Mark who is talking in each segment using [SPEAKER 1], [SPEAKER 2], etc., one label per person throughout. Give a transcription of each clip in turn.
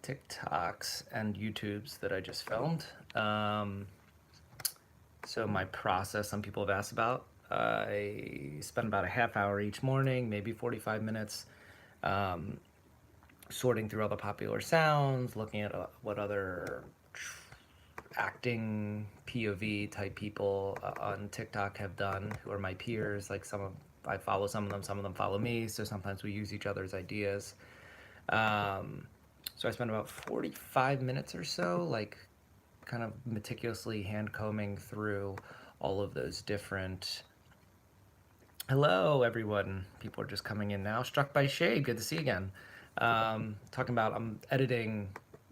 [SPEAKER 1] TikToks and YouTubes that I just filmed. So my process, some people have asked about. I spend about a half hour each morning, maybe 45 minutes, um, sorting through all the popular sounds, looking at what other acting POV type people on TikTok have done, who are my peers. Like I follow some of them follow me. So sometimes we use each other's ideas. So I spend about 45 minutes or so, like kind of meticulously hand combing through all of those different. Hello, everyone. People are just coming in now. Struck by Shade. Good to see you again. Talking about I'm editing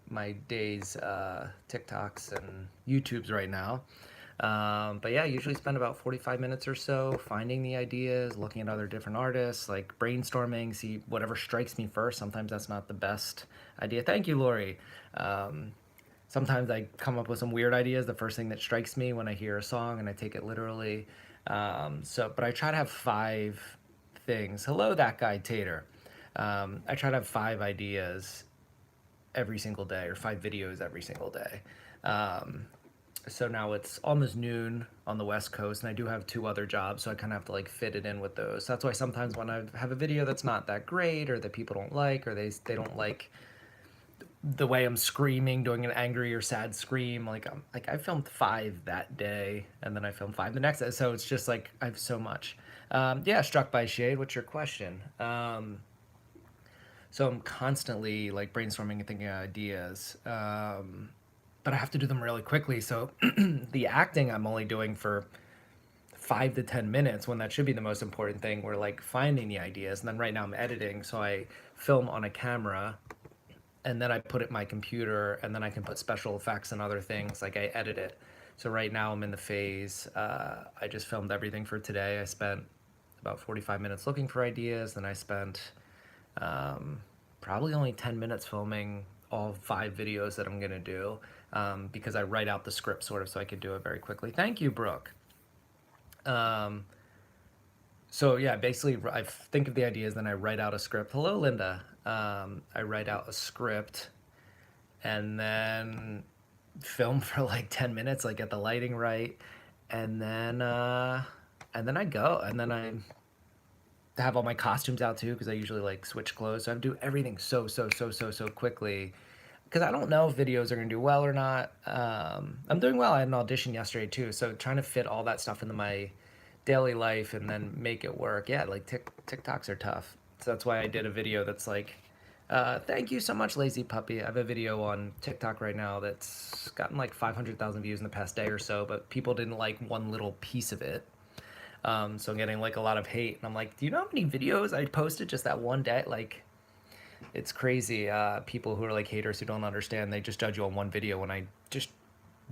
[SPEAKER 1] my day's TikToks and YouTubes right now. But yeah, I usually spend about 45 minutes or so finding the ideas, looking at other different artists, like brainstorming, see whatever strikes me first. Sometimes that's not the best idea. Thank you, Lori. Um, Sometimes I come up with some weird ideas, the first thing that strikes me when I hear a song, and I take it literally. But I try to have five things. Hello, that guy, Tater. I try to have five ideas every single day, or five videos every single day. Um, so now it's almost noon on the West Coast, and I do have two other jobs, so I kind of have to like fit it in with those. So that's why sometimes when I have a video that's not that great, or that people don't like, or they don't like the way I'm screaming, doing an angry or sad scream, like I filmed five that day, and then I filmed five the next day. So it's just like I have so much. Yeah, struck by shade. What's your question? So I'm constantly like brainstorming and thinking of ideas, but I have to do them really quickly. So the acting I'm only doing for 5 to 10 minutes when that should be the most important thing. We're like finding the ideas, and then right now I'm editing, so I film on a camera and then I put it in my computer, and then I can put special effects and other things. Like I edit it. So right now I'm in the phase. I just filmed everything for today. I spent about 45 minutes looking for ideas. Then I spent probably only 10 minutes filming all five videos that I'm gonna do, because I write out the script sort of so I could do it very quickly. Thank you, Brooke. Um, so yeah, basically I think of the ideas, then I write out a script. Hello, Linda. I write out a script and then film for like 10 minutes, like get the lighting right, and then I go, and then I have all my costumes out too, because I usually like switch clothes. So I do everything so quickly, because I don't know if videos are gonna do well or not. I'm doing well. I had an audition yesterday too, so trying to fit all that stuff into my daily life and then make it work. Yeah, like TikToks are tough. So that's why I did a video that's like, thank you so much, Lazy Puppy. I have a video on TikTok right now that's gotten like 500,000 views in the past day or so, but people didn't like one little piece of it. So I'm getting like a lot of hate, and I'm like, do you know how many videos I posted just that one day? Like, it's crazy. People who are like haters who don't understand, they just judge you on one video when I just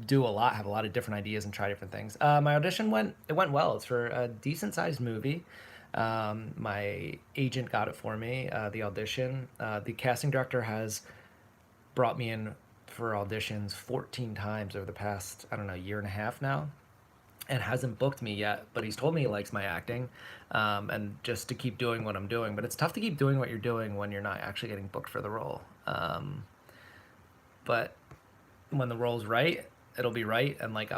[SPEAKER 1] do a lot, have a lot of different ideas and try different things. My audition went well. It's for a decent sized movie. My agent got it for me. The audition. The casting director has brought me in for auditions 14 times over the past, I don't know, year and a half now, and hasn't booked me yet, but he's told me he likes my acting, and just to keep doing what I'm doing. But it's tough to keep doing what you're doing when you're not actually getting booked for the role. But when the role's right, it'll be right, and like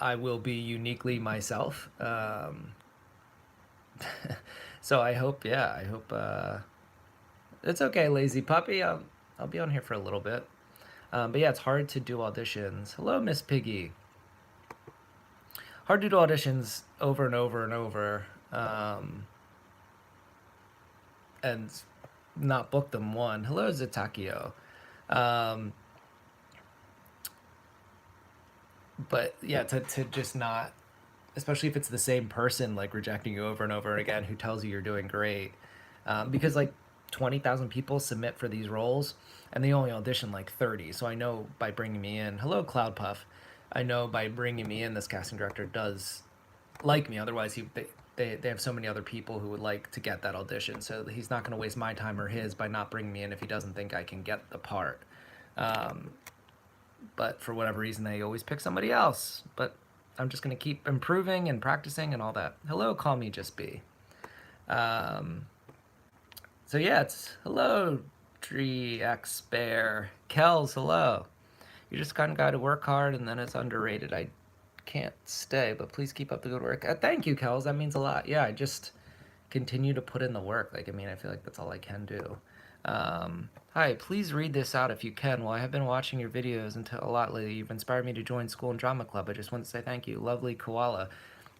[SPEAKER 1] I will be uniquely myself. So I hope, yeah, I hope it's okay, Lazy Puppy. I'll be on here for a little bit. But yeah, it's hard to do auditions. Hello, Miss Piggy. Hard to do auditions over and over and over, and not book them. One. Hello, Zatakio. Um, but yeah, to just not, especially if it's the same person like rejecting you over and over again, who tells you you're doing great, because like 20,000 people submit for these roles, and they only audition like 30. So I know by bringing me in, hello, Cloud Puff, I know by bringing me in, this casting director does like me. Otherwise, they have so many other people who would like to get that audition. So he's not going to waste my time or his by not bringing me in if he doesn't think I can get the part. Um, but for whatever reason, they always pick somebody else. But I'm just going to keep improving and practicing and all that. Hello, call me Just Be. So yeah, it's hello, 3X Bear. Kels, hello. You just kind of got to work hard and then it's underrated. I can't stay, but please keep up the good work. Thank you, Kels. That means a lot. Yeah, I just continue to put in the work. Like, I mean, I feel like that's all I can do. Hi, please read this out if you can. Well, I have been watching your videos until a lot lately. You've inspired me to join school and drama club. I just want to say thank you. Lovely koala.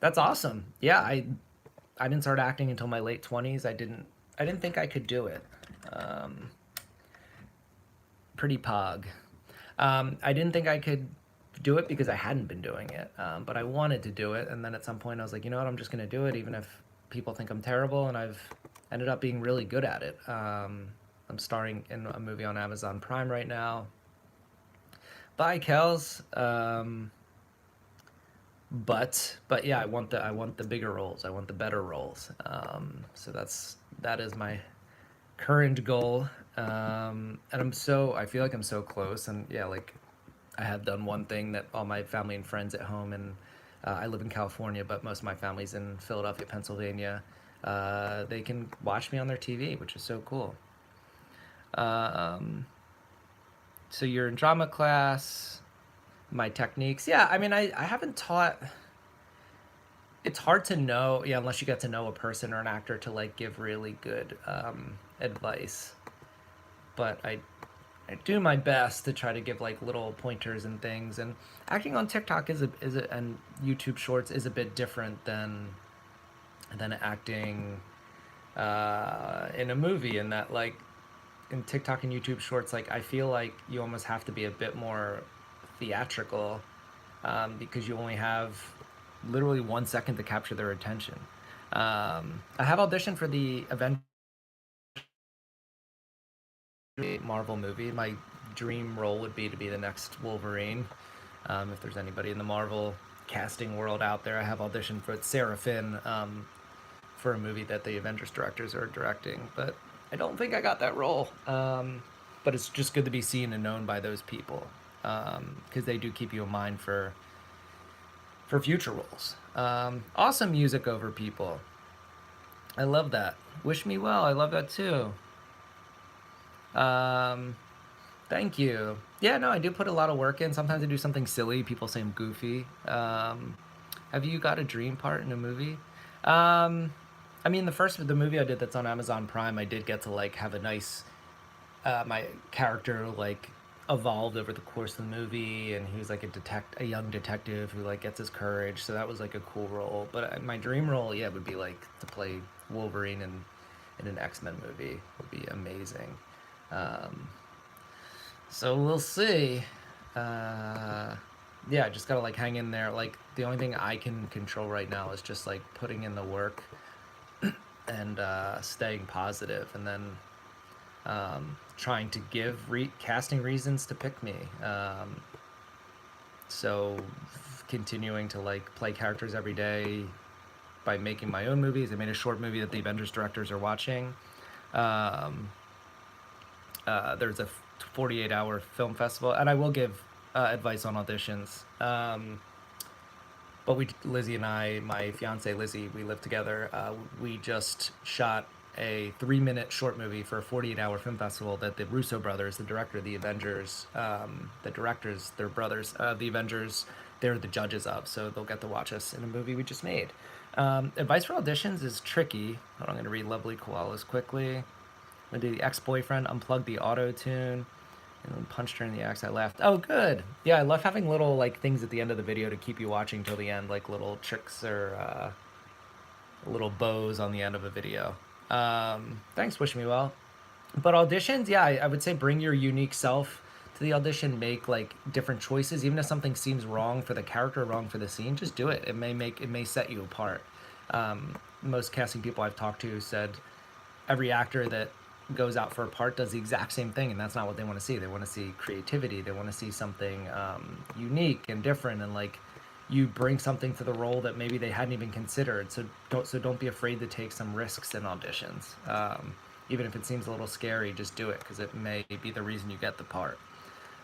[SPEAKER 1] That's awesome. Yeah, I didn't start acting until my late 20s. I didn't think I could do it. Pretty pog. I didn't think I could do it because I hadn't been doing it, but I wanted to do it. And then at some point I was like, you know what, I'm just going to do it even if people think I'm terrible, and I've ended up being really good at it. I'm starring in a movie on Amazon Prime right now. Bye, Kels. But yeah, I want the bigger roles. I want the better roles. So that is my current goal. And I feel like I'm so close. And yeah, like I have done one thing that all my family and friends at home, and I live in California, but most of my family's in Philadelphia, Pennsylvania. They can watch me on their TV, which is so cool. So you're in drama class. My techniques, yeah. I mean, I haven't taught. It's hard to know, yeah, unless you get to know a person or an actor to like give really good advice. But I do my best to try to give like little pointers and things. And acting on TikTok and YouTube Shorts is a bit different than acting in a movie. In that, like, in TikTok and YouTube Shorts, like I feel like you almost have to be a bit more theatrical, because you only have literally 1 second to capture their attention. I have auditioned for the Avengers Marvel movie. My dream role would be to be the next Wolverine. If there's anybody in the Marvel casting world out there, I have auditioned for Sarah Finn, for a movie that the Avengers directors are directing, but I don't think I got that role. But it's just good to be seen and known by those people, because they do keep you in mind for future roles. Awesome music over people. I love that. Wish me well. I love that too. Um, Thank you. Yeah, no, I do put a lot of work in. Sometimes I do something silly. People say I'm goofy. Have you got a dream part in a movie? Um, I mean, the movie I did that's on Amazon Prime, I did get to like have a nice, my character like evolved over the course of the movie, and he was like a young detective who like gets his courage. So that was like a cool role. But my dream role, yeah, would be like to play Wolverine in an X-Men movie. Would be amazing. Um, so we'll see. Uh, yeah, just gotta like hang in there. Like the only thing I can control right now is just like putting in the work and staying positive, and then trying to give casting reasons to pick me. So continuing to like play characters every day by making my own movies. I made a short movie that the Avengers directors are watching. Um, there's a 48-hour film festival, and I will give advice on auditions. But Lizzie and I, my fiance Lizzie, we live together. We just shot a 3-minute short movie for a 48-hour film festival that the Russo brothers, the director of the Avengers, the directors, they're brothers, the Avengers, they're the judges of, so they'll get to watch us in a movie we just made. Advice for auditions is tricky. I'm going to read Lovely Koalas quickly. I'm going to do the ex-boyfriend, unplug the auto-tune, and then punched her in the axe. I laughed. Oh, good. Yeah, I love having little like things at the end of the video to keep you watching till the end, like little tricks or little bows on the end of a video. Thanks, wish me well. But auditions, yeah, I would say bring your unique self to the audition. Make like different choices, even if something seems wrong for the character, wrong for the scene. Just do it. It may set you apart. Most casting people I've talked to said every actor that goes out for a part does the exact same thing, and that's not what they want to see. They want to see creativity. They want to see something unique and different, and like you bring something to the role that maybe they hadn't even considered. So don't be afraid to take some risks in auditions. Even if it seems a little scary, just do it, because it may be the reason you get the part.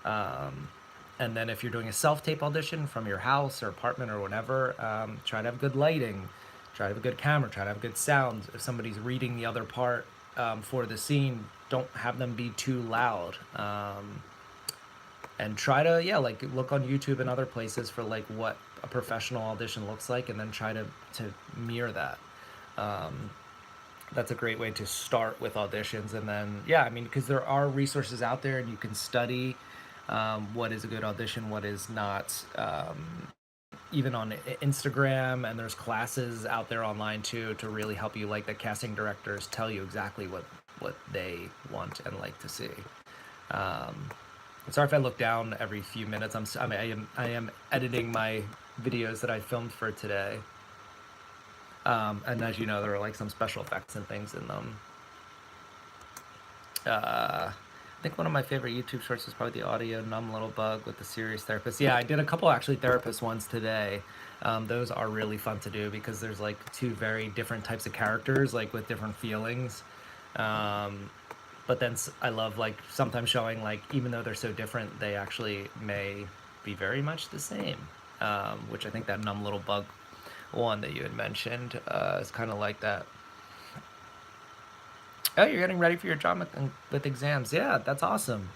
[SPEAKER 1] And then if you're doing a self-tape audition from your house or apartment or whatever, try to have good lighting, try to have a good camera, try to have good sound. If somebody's reading the other part, for the scene, don't have them be too loud. And try to, yeah, like look on YouTube and other places for like what a professional audition looks like, and then try to mirror that. Um, that's a great way to start with auditions. And then, yeah, I mean, because there are resources out there and you can study what is a good audition, what is not, even on Instagram, and there's classes out there online too to really help you, like the casting directors tell you exactly what they want and like to see. um, Sorry if I look down every few minutes. I am editing my videos that I filmed for today. And as you know, there are like some special effects and things in them. I think one of my favorite YouTube shorts is probably the audio numb little bug with the serious therapist. Yeah, I did a couple actually therapist ones today. Those are really fun to do because there's like two very different types of characters, like with different feelings. But then I love like sometimes showing like even though they're so different, they actually may be very much the same. Which I think that numb little bug one that you had mentioned is kind of like that. Oh, you're getting ready for your job with exams. Yeah, that's awesome.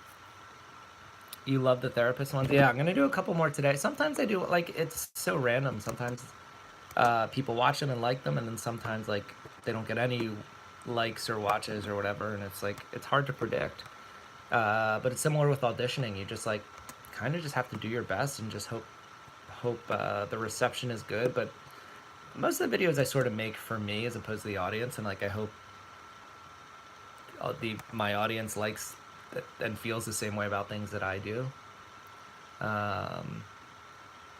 [SPEAKER 1] You love the therapist ones. Yeah, I'm gonna do a couple more today. Sometimes I do, like, it's so random. Sometimes people watch them and like them, and then sometimes like they don't get any likes or watches or whatever, and it's like it's hard to predict. But it's similar with auditioning. You just like kind of just have to do your best and just hope the reception is good. But most of the videos I sort of make for me as opposed to the audience, and like I hope my audience likes and feels the same way about things that I do. But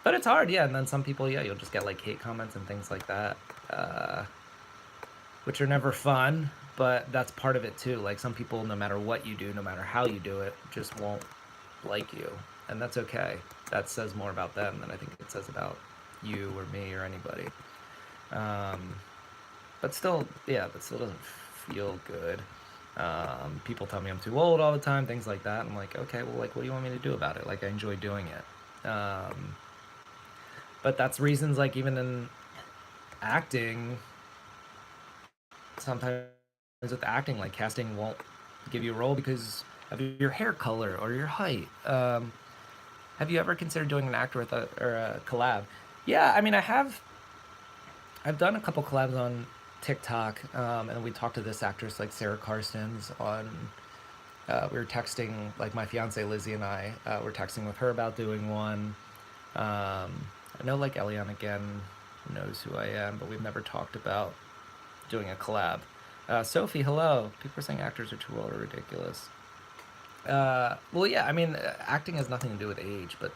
[SPEAKER 1] it's hard, yeah. And then some people, yeah, you'll just get like hate comments and things like that, which are never fun. But that's part of it too. Like some people, no matter what you do, no matter how you do it, just won't like you, and that's okay. That says more about them than I think it says about you or me or anybody. But still, yeah, that still doesn't feel good. People tell me I'm too old all the time, things like that. I'm like, okay, well, like, what do you want me to do about it? Like, I enjoy doing it. But that's reasons, like, even in acting, sometimes with acting, like, casting won't give you a role because of your hair color or your height. Have you ever considered doing an actor with a collab? Yeah, I mean, I've done a couple collabs on TikTok, and we talked to this actress like Sarah Karstens on. We were texting, like my fiance Lizzie and I were texting with her about doing one. I know like Eliana again knows who I am, but we've never talked about doing a collab. Sophie, hello. People are saying actors are too old or ridiculous. Well, yeah, I mean, acting has nothing to do with age, but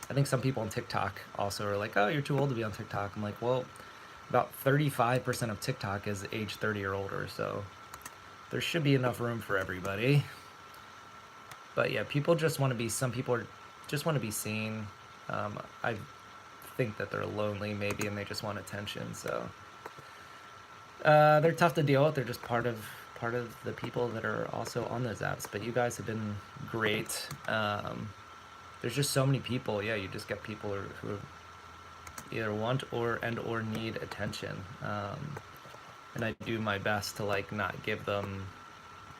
[SPEAKER 1] I think some people on TikTok also are like, oh, you're too old to be on TikTok. I'm like, well, about 35% of TikTok is age 30 or older, so there should be enough room for everybody. But yeah, some people just want to be seen. I think that they're lonely maybe and they just want attention, so they're tough to deal with. They're just part of the people that are also on those apps. But you guys have been great. There's just so many people. Yeah, you just get people who either want or need attention, and I do my best to like not give them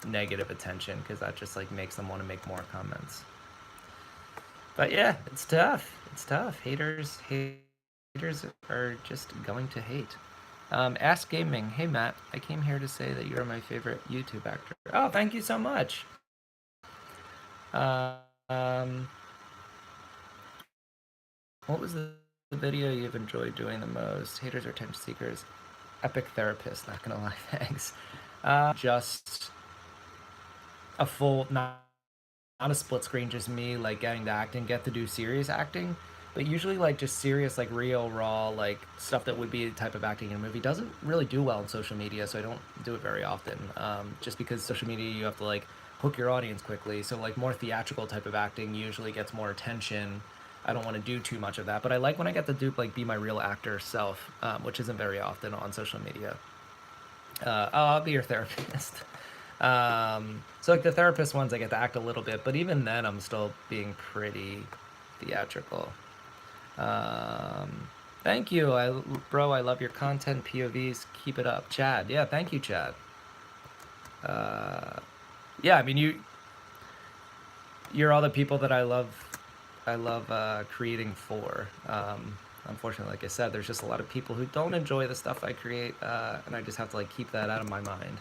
[SPEAKER 1] negative attention because that just like makes them want to make more comments. But yeah, it's tough. Haters are just going to hate. Ask Gaming. Hey Matt, I came here to say that you're my favorite YouTube actor. Oh, thank you so much. What was the video you've enjoyed doing the most? Haters or attention seekers? Epic Therapist, not gonna lie, thanks. Just a full, not a split screen, just me like getting to act and get to do serious acting. But usually like just serious, like real, raw, like stuff that would be the type of acting in a movie doesn't really do well on social media, so I don't do it very often. Just because social media, you have to like hook your audience quickly. So like more theatrical type of acting usually gets more attention. I don't want to do too much of that, but I like when I get to do like be my real actor self, which isn't very often on social media. I'll be your therapist. So like the therapist ones, I get to act a little bit, but even then, I'm still being pretty theatrical. Thank you, bro. I love your content, POVs. Keep it up, Chad. Yeah, thank you, Chad. Yeah, I mean, you're all the people that I love creating for. Unfortunately, like I said, there's just a lot of people who don't enjoy the stuff I create, and I just have to like keep that out of my mind.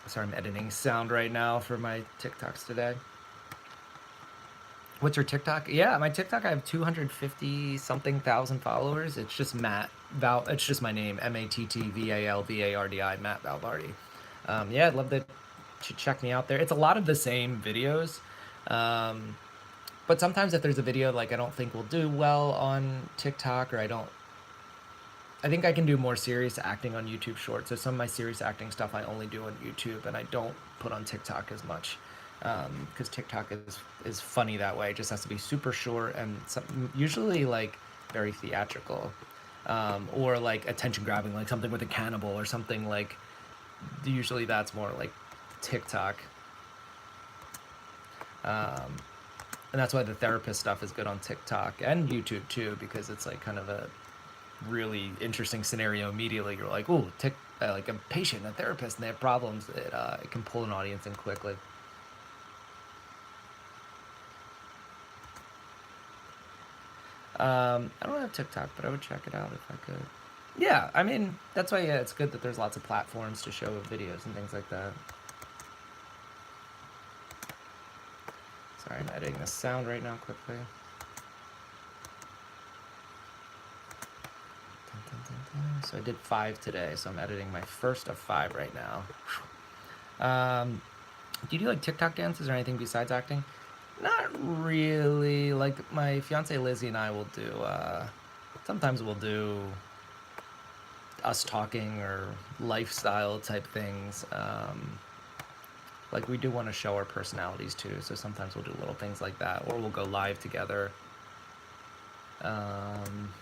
[SPEAKER 1] Sorry, I'm editing sound right now for my TikToks today. What's your TikTok? Yeah, my TikTok, I have 250 something thousand followers. It's just Matt Val. It's just my name, MattValvardi, Matt Valvardi. Yeah, I'd love to check me out there. It's a lot of the same videos, um, but sometimes if there's a video like I don't think will do well on TikTok, or I think I can do more serious acting on YouTube Shorts. So some of my serious acting stuff I only do on YouTube, and I don't put on TikTok as much, because TikTok is funny that way. It just has to be super short and usually like very theatrical, or like attention grabbing, like something with a cannibal or something like. Usually that's more like TikTok, um, and that's why the therapist stuff is good on TikTok and YouTube too, because it's like kind of a really interesting scenario immediately. You're like, oh, like a patient, a therapist, and they have problems. It can pull an audience in quickly. I don't have TikTok, but I would check it out if I could. Yeah, I mean that's why yeah, it's good that there's lots of platforms to show videos and things like that. Sorry, I'm editing the sound right now quickly. So I did 5 today, so I'm editing my first of 5 right now. Do you do like TikTok dances or anything besides acting? Not really. Like my fiance Lizzie and I will do. Sometimes we'll do us talking or lifestyle type things. Like we do want to show our personalities too, so sometimes we'll do little things like that, or we'll go live together. Um,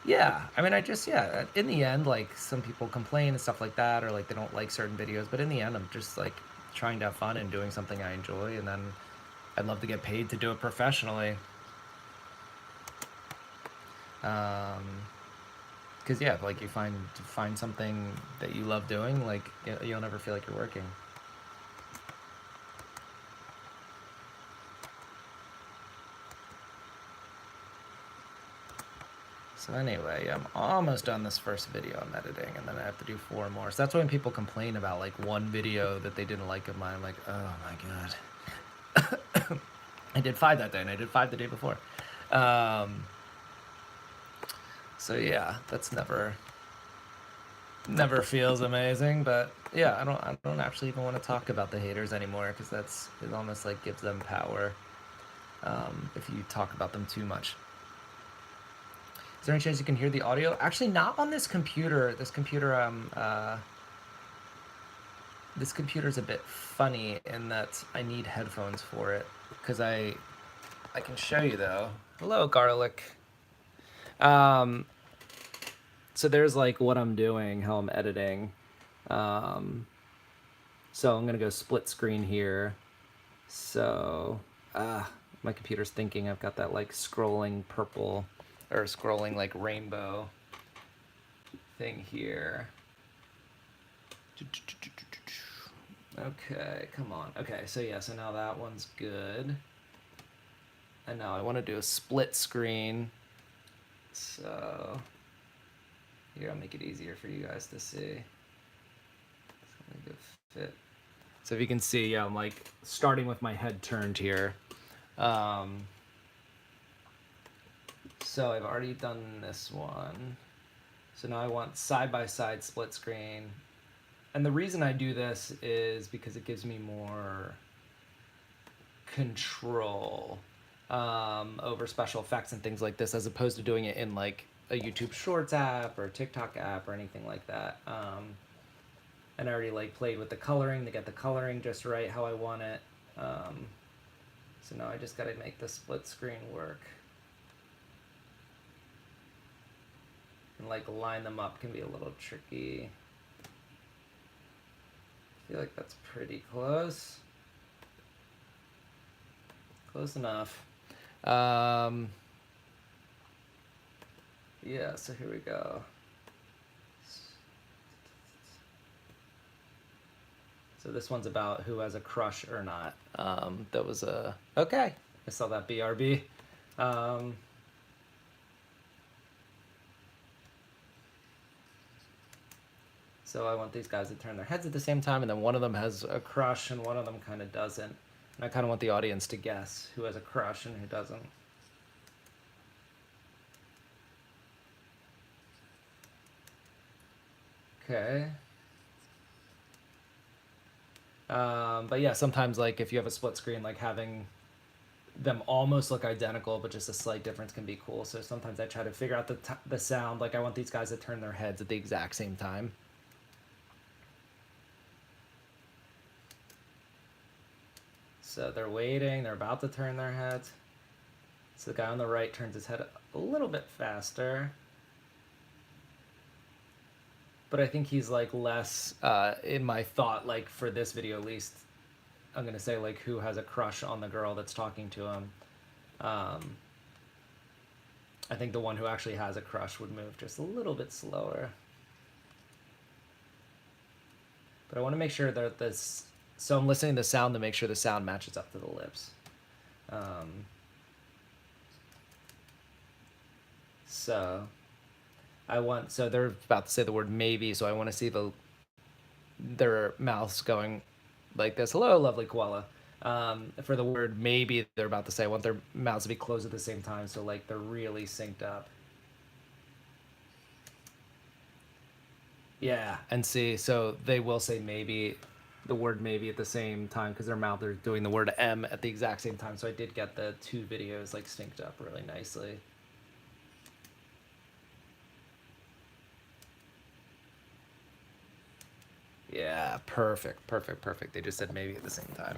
[SPEAKER 1] yeah, I mean, yeah. In the end, like some people complain and stuff like that, or like they don't like certain videos, but in the end, I'm just like trying to have fun and doing something I enjoy, and then I'd love to get paid to do it professionally. Um, because yeah, like you find something that you love doing, like you'll never feel like you're working. So anyway, I'm almost done this first video I'm editing, and then I have to do 4 more. So that's when people complain about like one video that they didn't like of mine. I'm like, oh my god. I did 5 that day, and I did 5 the day before. So yeah, that's never feels amazing, but yeah, I don't actually even want to talk about the haters anymore, because it almost like gives them power, if you talk about them too much. Is there any chance you can hear the audio? Actually, not on this computer. This computer's a bit funny in that I need headphones for it, because I can show you though. Hello, garlic. Um, so there's like what I'm doing, how I'm editing. Um, so I'm gonna go split screen here. So, my computer's thinking I've got that like scrolling purple or scrolling like rainbow thing here. Okay, come on. Okay, so yeah, so now that one's good. And now I want to do a split screen. So, here, I'll make it easier for you guys to see. So fit. So if you can see, yeah, I'm like starting with my head turned here. So I've already done this one. So now I want side-by-side split screen. And the reason I do this is because it gives me more control, over special effects and things like this, as opposed to doing it in like a YouTube Shorts app or a TikTok app or anything like that. And I already like played with the coloring to get the coloring just right how I want it. So now I just gotta make the split screen work. And like line them up can be a little tricky. I feel like that's pretty close. Close enough. Yeah, Yeah, so here we go. So this one's about who has a crush or not. That was a okay. I saw that BRB. So I want these guys to turn their heads at the same time, and then one of them has a crush and one of them kind of doesn't. And I kind of want the audience to guess who has a crush and who doesn't. Okay. But yeah, sometimes like if you have a split screen, like having them almost look identical, but just a slight difference can be cool. So sometimes I try to figure out the sound. Like I want these guys to turn their heads at the exact same time. So they're waiting. They're about to turn their heads. So the guy on the right turns his head a little bit faster. But I think he's like less, in my thought, like for this video at least, I'm going to say like who has a crush on the girl that's talking to him. I think the one who actually has a crush would move just a little bit slower. But I want to make sure that this... So I'm listening to the sound to make sure the sound matches up to the lips. So they're about to say the word maybe, so I want to see their mouths going like this. Hello, lovely koala. For the word maybe they're about to say, I want their mouths to be closed at the same time, so like they're really synced up. Yeah, and see, so they will say maybe, the word maybe at the same time because their mouth are doing the word M at the exact same time. So I did get the two videos like synced up really nicely. Yeah, perfect. They just said maybe at the same time.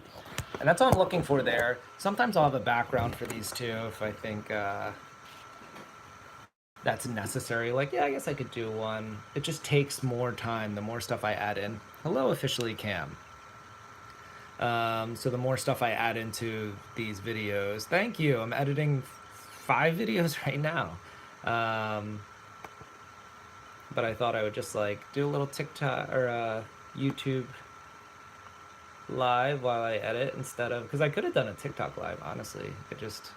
[SPEAKER 1] And that's all I'm looking for there. Sometimes I'll have a background for these two if I think that's necessary. Like, yeah, I guess I could do one. It just takes more time the more stuff I add in. Hello, officially Cam. So the more stuff I add into these videos, thank you. I'm editing 5 videos right now. But I thought I would just like do a little TikTok or YouTube live while I edit instead of, because I could have done a TikTok live, honestly. It just,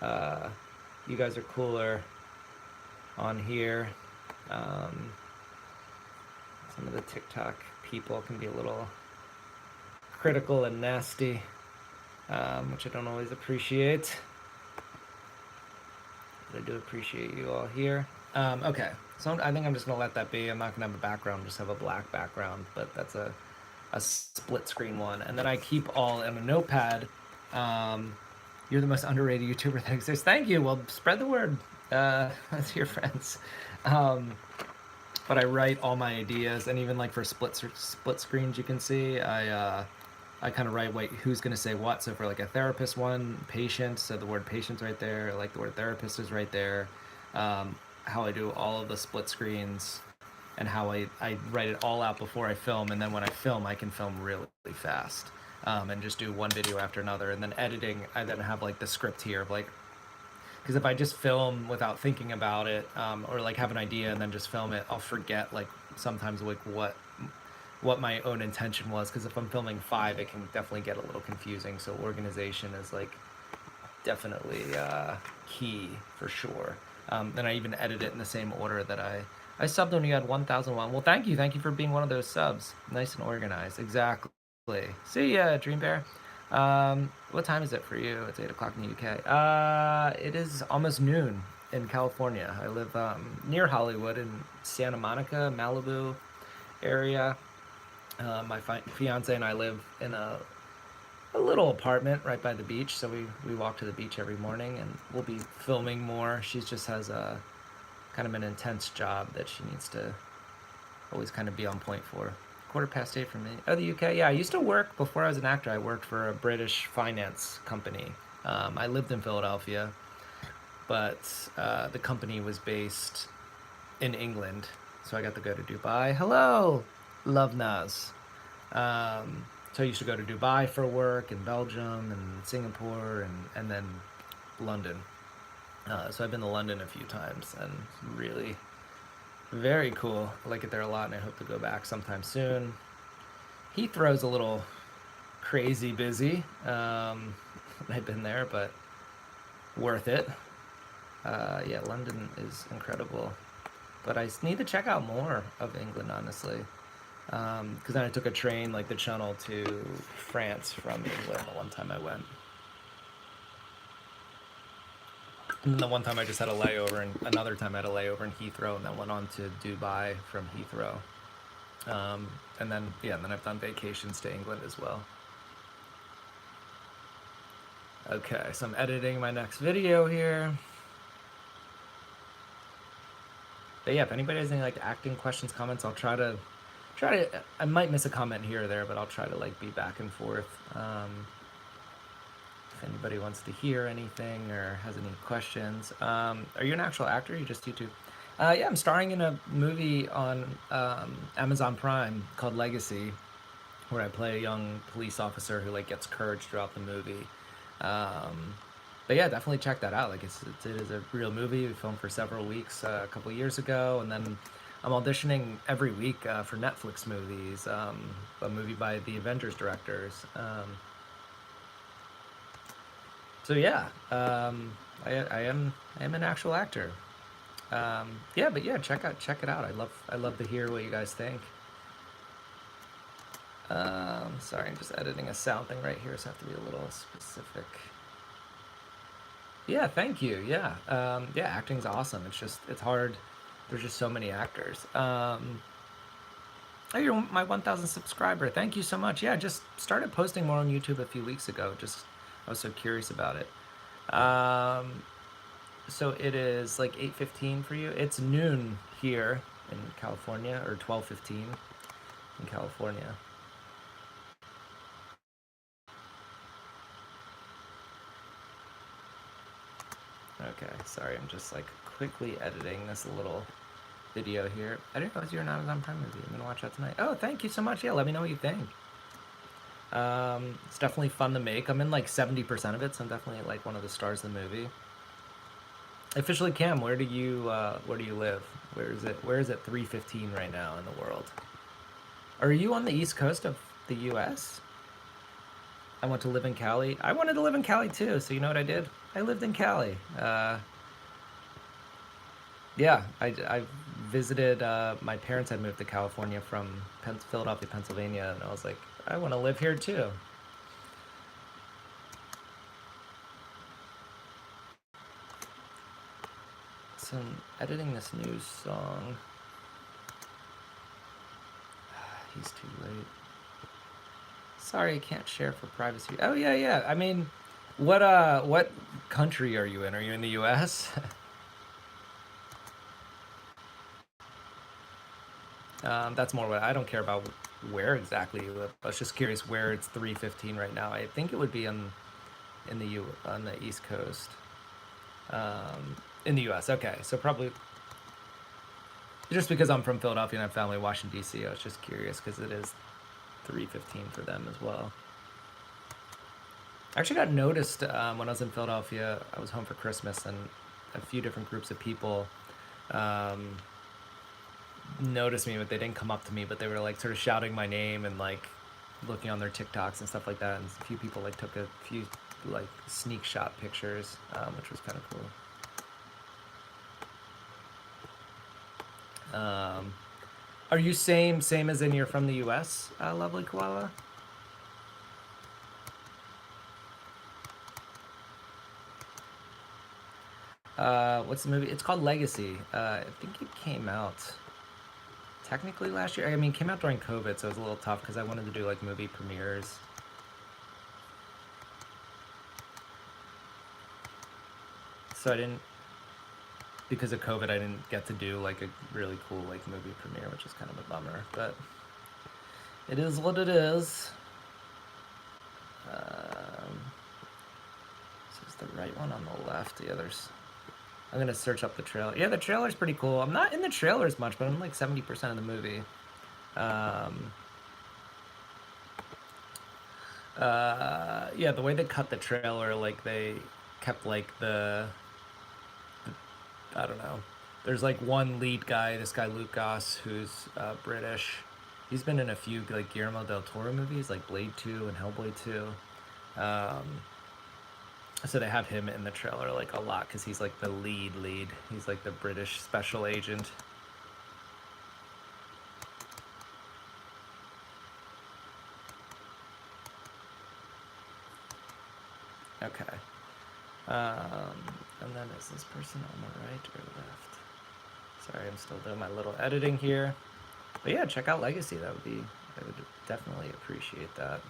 [SPEAKER 1] you guys are cooler on here. Some of the TikTok people can be a little critical and nasty, which I don't always appreciate. But I do appreciate you all here. Okay, so I think I'm just gonna let that be. I'm not gonna have a background, just have a black background, but that's a split screen one. And then I keep all in a notepad. You're the most underrated YouTuber that exists. Thank you. Well, spread the word to your friends. But I write all my ideas, and even like for split screens, you can see I kind of write who's going to say what. So for like a therapist one, patient, so the word patient's right there, like the word therapist is right there. How I do all of the split screens and how I write it all out before I film, and then when I film, I can film really fast and just do one video after another. And then editing, I then have like the script here of like, because if I just film without thinking about it, or like have an idea and then just film it, I'll forget like sometimes like what my own intention was. Because if I'm filming 5, it can definitely get a little confusing. So organization is like definitely key for sure. And I even edit it in the same order that I subbed when you had 1,001. Well, thank you for being one of those subs. Nice and organized. Exactly. See ya, Dream Bear. What time is it for you? It's 8 o'clock in the UK. It is almost noon in California. I live near Hollywood in Santa Monica, Malibu area. My fiance and I live in a little apartment right by the beach, so we walk to the beach every morning, and we'll be filming more. She just has a kind of an intense job that she needs to always kind of be on point for. 8:15 for me. Oh, the UK. Yeah, I used to work before I was an actor. I worked for a British finance company. I lived in Philadelphia, but the company was based in England, so I got to go to Dubai. Hello, Love Naz. So I used to go to Dubai for work, and Belgium, and Singapore, and then London. So I've been to London a few times and really very cool. I like it there a lot, and I hope to go back sometime soon. Heathrow's a little crazy busy. I've been there, but worth it. Yeah, London is incredible, but I need to check out more of England, honestly. Because then I took a train like the Channel to France from England the one time I went. And the one time I just had a layover, and another time I had a layover in Heathrow, and then went on to Dubai from Heathrow. And then yeah, and then I've done vacations to England as well. Okay, so I'm editing my next video here. But yeah, if anybody has any like acting questions, comments, I'll try to. I might miss a comment here or there, but I'll try to like be back and forth. If anybody wants to hear anything or has any questions, are you an actual actor? Or you just YouTube? Yeah, I'm starring in a movie on Amazon Prime called Legacy, where I play a young police officer who like gets courage throughout the movie. Um, but yeah, definitely check that out. Like it is a real movie. We filmed for several weeks a couple years ago, and then I'm auditioning every week for Netflix movies. A movie by the Avengers directors. So yeah, I am an actual actor. Yeah, but yeah, check it out. I love to hear what you guys think. Sorry, I'm just editing a sound thing right here, so I have to be a little specific. Yeah, thank you. Yeah, yeah, acting's awesome. It's hard. There's just so many actors. Oh, you're my 1,000 subscriber. Thank you so much. Yeah, just started posting more on YouTube a few weeks ago. Just I was so curious about it. Um, so it is like 8:15 for you. It's noon here in California, or 12:15 in California. Okay, sorry, I'm just like quickly editing this little video here. I didn't realize you're an Amazon Prime movie. I'm gonna watch that tonight. Oh, thank you so much. Yeah, let me know what you think. It's definitely fun to make. I'm in like 70% of it, so I'm definitely like one of the stars of the movie. Officially, Cam, where do you live? Where is it 3:15 right now in the world? Are you on the east coast of the U.S.? I want to live in Cali. I wanted to live in Cali too, so you know what I did? I lived in Cali. Yeah, I visited. My parents had moved to California from Philadelphia, Pennsylvania, and I was like, I want to live here too. So I'm editing this new song. He's too late. Sorry, I can't share for privacy. Oh yeah, yeah. I mean, what country are you in? Are you in the U.S.? That's more what I don't care about where exactly you live. I was just curious where it's 3:15 right now. I think it would be in the U on the East Coast. In the U.S. Okay, so probably just because I'm from Philadelphia and I have family in Washington D.C. I was just curious because it is 3:15 for them as well. I actually got noticed when I was in Philadelphia. I was home for Christmas, and a few different groups of people um, noticed me, but they didn't come up to me. But they were like sort of shouting my name and like looking on their TikToks and stuff like that. And a few people like took a few like sneak shot pictures, which was kind of cool. Are you same as in you're from the U.S., lovely koala? What's the movie? It's called Legacy. I think it came out technically last year. I mean, it came out during COVID, so it was a little tough because I wanted to do like movie premieres. So I didn't, because of COVID, I didn't get to do like a really cool like movie premiere, which is kind of a bummer. But it is what it is. This is the right one on the left. The others. I'm gonna search up the trailer. Yeah, the trailer's pretty cool. I'm not in the trailer as much, but I'm like 70% of the movie. Um, yeah, the way they cut the trailer, like they kept like the I don't know. There's like one lead guy, this guy Luke Goss, who's British. He's been in a few like Guillermo del Toro movies, like Blade 2 and Hellboy 2. Um, so they have him in the trailer like a lot because he's like the lead. He's like the British special agent. Okay. And then is this person on the right or left? Sorry, I'm still doing my little editing here. But yeah, check out Legacy. I would definitely appreciate that.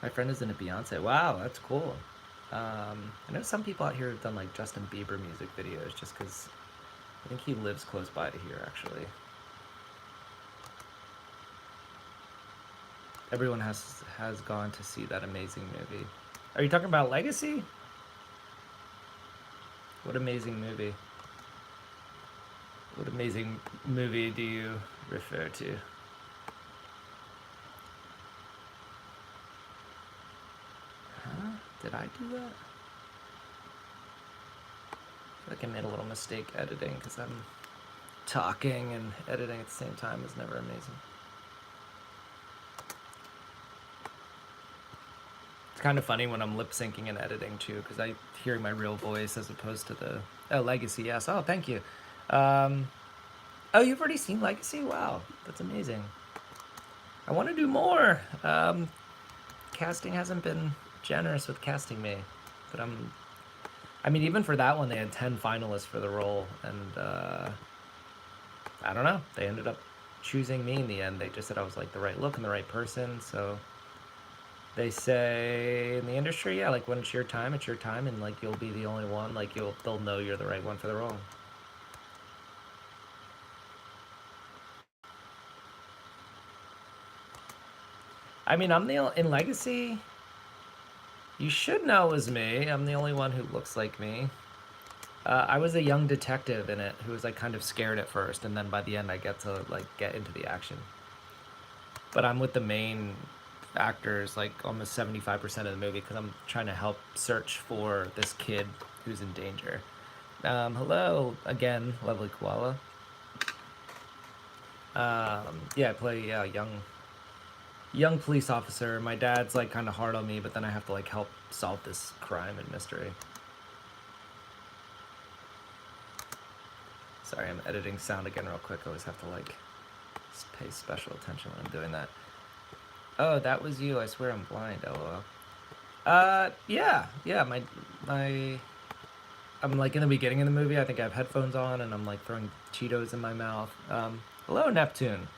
[SPEAKER 1] My friend is in a Beyonce. Wow, that's cool. I know some people out here have done like Justin Bieber music videos just because I think he lives close by to here actually. Everyone has gone to see that amazing movie. Are you talking about Legacy? What amazing movie? What amazing movie do you refer to? Huh? Did I do that? I feel like I made a little mistake editing because I'm talking and editing at the same time is never amazing. It's kind of funny when I'm lip syncing and editing too because I hear my real voice as opposed to the Legacy. Yes. Oh, thank you. Oh, you've already seen Legacy? Wow, that's amazing. I want to do more. Casting hasn't been generous with casting me, but I mean, even for that one, they had 10 finalists for the role, and I don't know. They ended up choosing me in the end. They just said I was like the right look and the right person. So they say in the industry, yeah, like when it's your time, and like you'll be the only one. Like they'll know you're the right one for the role. I mean, in Legacy. You should know it was me. I'm the only one who looks like me. I was a young detective in it who was like kind of scared at first, and then by the end I get to like get into the action. But I'm with the main actors like almost 75% of the movie because I'm trying to help search for this kid who's in danger. Hello again, lovely koala. Yeah, I play young police officer. My dad's like kind of hard on me, but then I have to like help solve this crime and mystery. Sorry, I'm editing sound again real quick. I always have to like pay special attention when I'm doing that. Oh, that was you. I swear I'm blind. LOL. Yeah. My. I'm like in the beginning of the movie. I think I have headphones on and I'm like throwing Cheetos in my mouth. Hello, Neptune.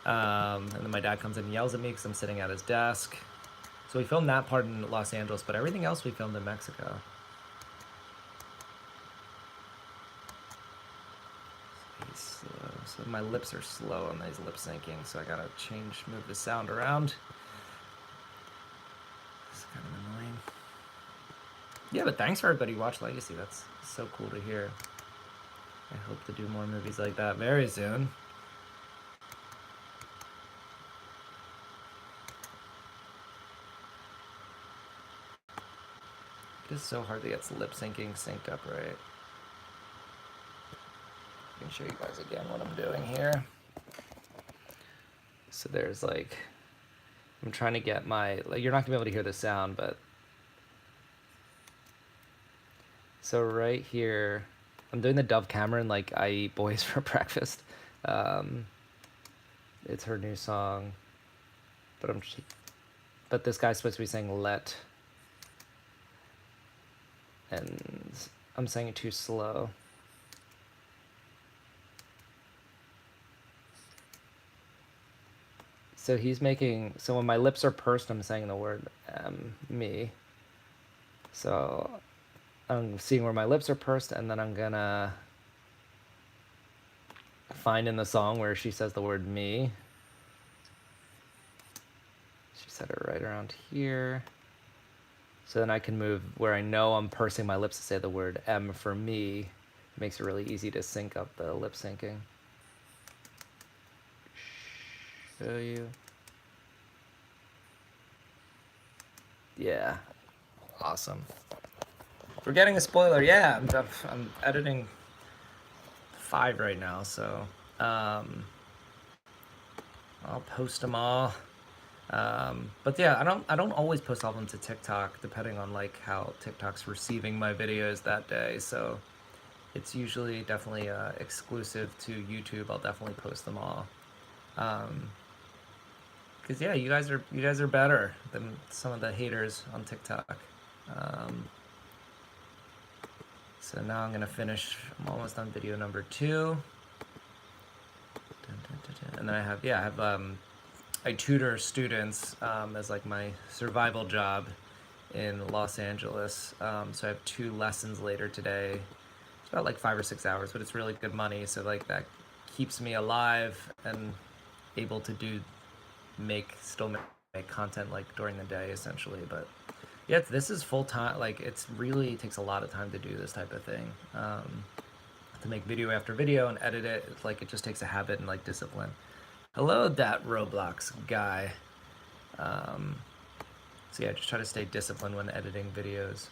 [SPEAKER 1] And then my dad comes in and yells at me because I'm sitting at his desk. So we filmed that part in Los Angeles, but everything else we filmed in Mexico. So my lips are slow on these lip syncing, so I gotta move the sound around. It's kind of annoying. Yeah, but thanks for everybody who watched Legacy. That's so cool to hear. I hope to do more movies like that very soon. It is so hard to get lip syncing synced up right. I can show you guys again what I'm doing here. So there's like, I'm trying to get my, like, you're not gonna be able to hear the sound, but so right here, I'm doing the Dove Cameron like I eat boys for breakfast. It's her new song, but this guy's supposed to be saying let, and I'm saying it too slow. So so when my lips are pursed, I'm saying the word me. So I'm seeing where my lips are pursed, and then I'm gonna find in the song where she says the word me. She said it right around here. So then I can move where I know I'm pursing my lips to say the word M for me. It makes it really easy to sync up the lip syncing. Show you. Yeah, awesome. We're getting a spoiler. Yeah, I'm editing 5 right now, so um, I'll post them all. But yeah, I don't always post all of them to TikTok, depending on like how TikTok's receiving my videos that day. So it's usually definitely exclusive to YouTube. I'll definitely post them all. Um, Cause yeah, you guys are better than some of the haters on TikTok. Um, so now I'm gonna finish. I'm almost on video number 2. Dun, dun, dun, dun. And then I tutor students as like my survival job in Los Angeles. So I have 2 lessons later today. It's about like 5 or 6 hours, but it's really good money. So like that keeps me alive and able to still make content like during the day essentially. But yeah, this is full time. Like it's really takes a lot of time to do this type of thing. To make video after video and edit it, it's like it just takes a habit and like discipline. Hello, that Roblox guy. Um, so yeah, just try to stay disciplined when editing videos.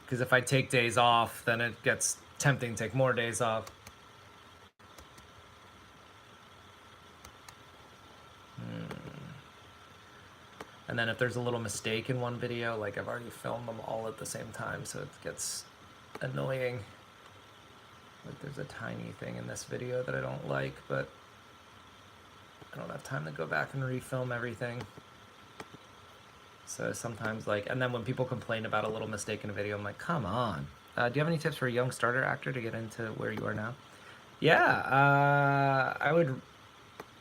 [SPEAKER 1] Because if I take days off, then it gets tempting to take more days off. And then if there's a little mistake in one video, like I've already filmed them all at the same time, so it gets annoying. Like there's a tiny thing in this video that I don't like, but I don't have time to go back and refilm everything. So sometimes like, and then when people complain about a little mistake in a video, I'm like, come on. Do you have any tips for a young starter actor to get into where you are now? Yeah, I would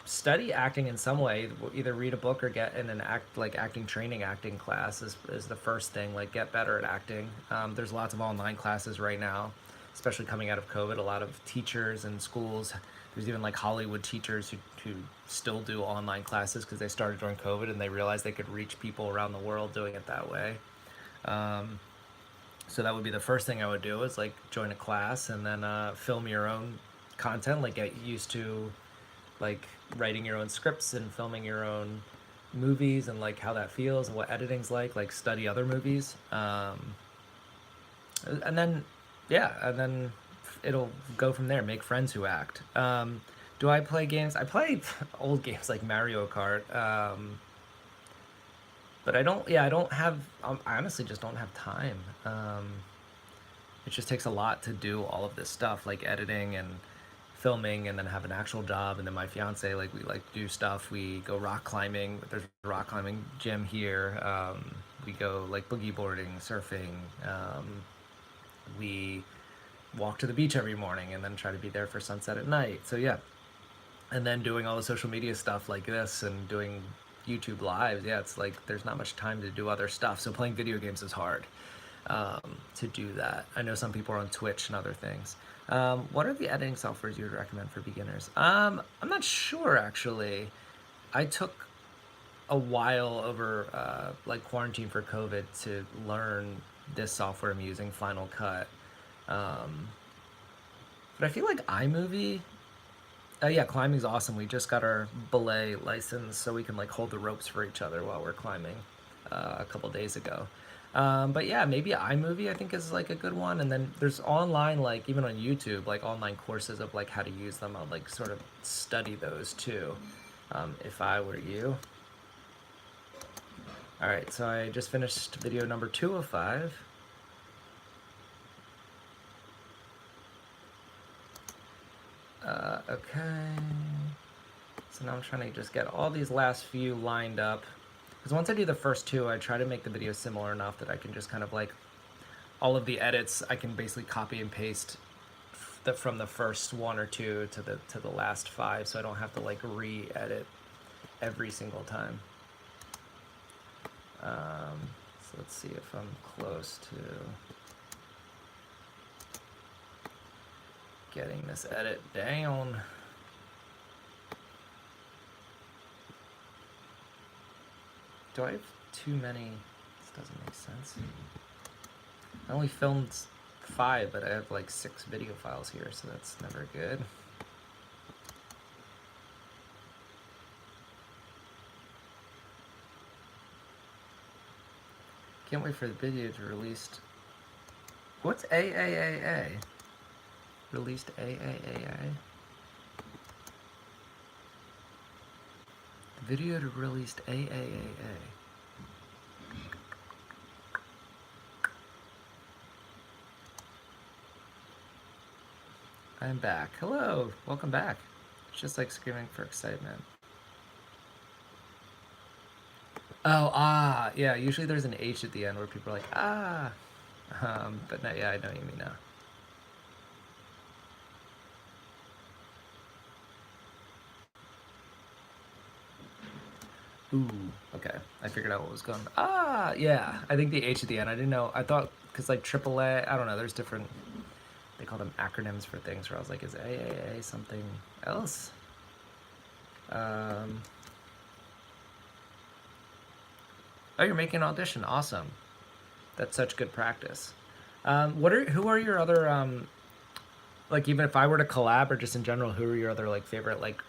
[SPEAKER 1] study acting in some way. Either read a book or get in an acting training, acting class is the first thing. Like get better at acting. There's lots of online classes right now, especially coming out of COVID. A lot of teachers and schools. There's even like Hollywood teachers who still do online classes because they started during COVID and they realized they could reach people around the world doing it that way. So that would be the first thing I would do is like join a class and then film your own content, like get used to like writing your own scripts and filming your own movies and like how that feels and what editing's like study other movies. And then yeah, and then it'll go from there. Make friends who act. Do I play games? I play old games like Mario Kart. But I don't. Yeah, I don't have. I honestly just don't have time. It just takes a lot to do all of this stuff, like editing and filming, and then have an actual job. And then my fiance, like, we like do stuff. We go rock climbing. There's a rock climbing gym here. We go like boogie boarding, surfing. We walk to the beach every morning, and then try to be there for sunset at night. So yeah, and then doing all the social media stuff like this, and doing YouTube lives. Yeah, it's like there's not much time to do other stuff. So playing video games is hard to do that. I know some people are on Twitch and other things. What are the editing softwares you would recommend for beginners? I'm not sure actually. I took a while over like quarantine for COVID to learn this software I'm using, Final Cut. But I feel like iMovie. Yeah, climbing's awesome. We just got our belay license, so we can like hold the ropes for each other while we're climbing a couple days ago. But yeah, maybe iMovie I think is like a good one. And then there's online, like even on YouTube, like online courses of like how to use them. I'll like sort of study those too, if I were you. All right, so I just finished video number 2 of 5. Okay. So now I'm trying to just get all these last few lined up. Because once I do the first 2, I try to make the video similar enough that I can just kind of like, all of the edits, I can basically copy and paste from the first 1 or 2 to the last 5, so I don't have to like re-edit every single time. So let's see if I'm close to getting this edit down. Do I have too many? This doesn't make sense. I only filmed 5, but I have like 6 video files here, so that's never good. Can't wait for the video to release. What's AAAA? Released AAAA? The video to released AAAA. I'm back. Hello, welcome back. It's just like screaming for excitement. Oh, ah, yeah, usually there's an H at the end where people are like, ah. But no, yeah, I know what you mean now. Ooh, okay. I figured out what was going on. Ah, yeah. I think the H at the end. I didn't know. I thought, because like AAA, I don't know, there's different, they call them acronyms for things where I was like, is AAA something else? Oh, you're making an audition. Awesome. That's such good practice. Who are your other, like even if I were to collab or just in general, who are your other like favorite like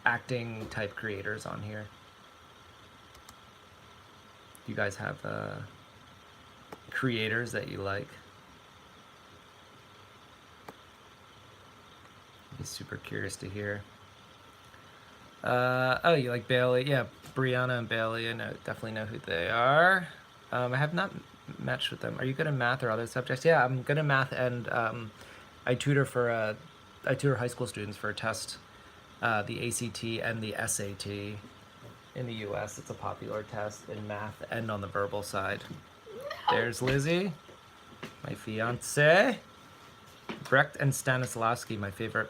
[SPEAKER 1] acting type creators on here? Do you guys have creators that you like? I'd be super curious to hear. Oh, you like Bailey? Yeah, Brianna and Bailey. I definitely know who they are. I have not matched with them. Are you good in math or other subjects? Yeah, I'm good in math, and I tutor high school students for a test, the ACT and the SAT. In the U.S., it's a popular test in math and on the verbal side. There's Lizzie, my fiance. Brecht and Stanislavski, my favorite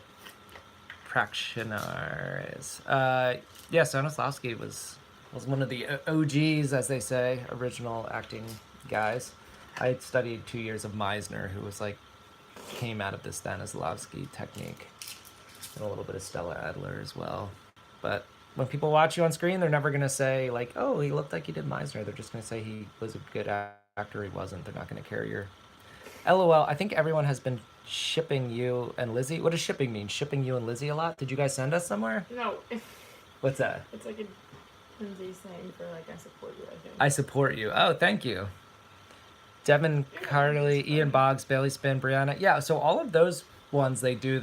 [SPEAKER 1] practitioners. Yeah, Stanislavski was one of the OGs, as they say, original acting guys. I had studied 2 years of Meisner, who was like, came out of the Stanislavski technique, and a little bit of Stella Adler as well. But when people watch you on screen, they're never gonna say like, "Oh, he looked like he did Meisner." They're just gonna say he was a good actor. He wasn't. They're not gonna carry your. LOL. I think everyone has been shipping you and Lizzie. What does shipping mean? Shipping you and Lizzie a lot? Did you guys send us somewhere?
[SPEAKER 2] No.
[SPEAKER 1] What's that?
[SPEAKER 2] It's like a Lindsay saying for like I support you. I think.
[SPEAKER 1] I support you. Oh, thank you. Devin Carley, Ian Boggs, Bailey Spin, Brianna. Yeah. So all of those ones, they do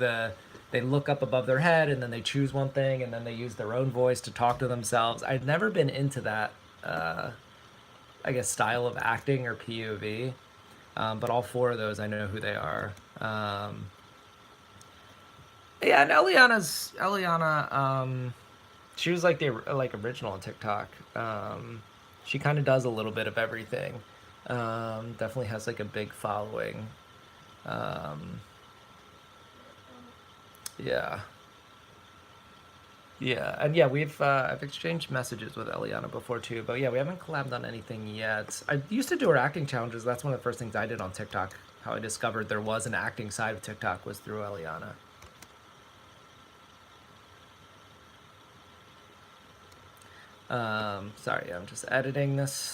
[SPEAKER 1] they look up above their head and then they choose one thing and then they use their own voice to talk to themselves. I've never been into that, I guess, style of acting or POV, but all four of those I know who they are. Yeah, and Eliana, she was like the original on TikTok. She kind of does a little bit of everything. Definitely has like a big following. Yeah. Yeah, and yeah, I've exchanged messages with Eliana before too, but yeah, we haven't collabed on anything yet. I used to do her acting challenges. That's one of the first things I did on TikTok. How I discovered there was an acting side of TikTok was through Eliana. Sorry, I'm just editing this.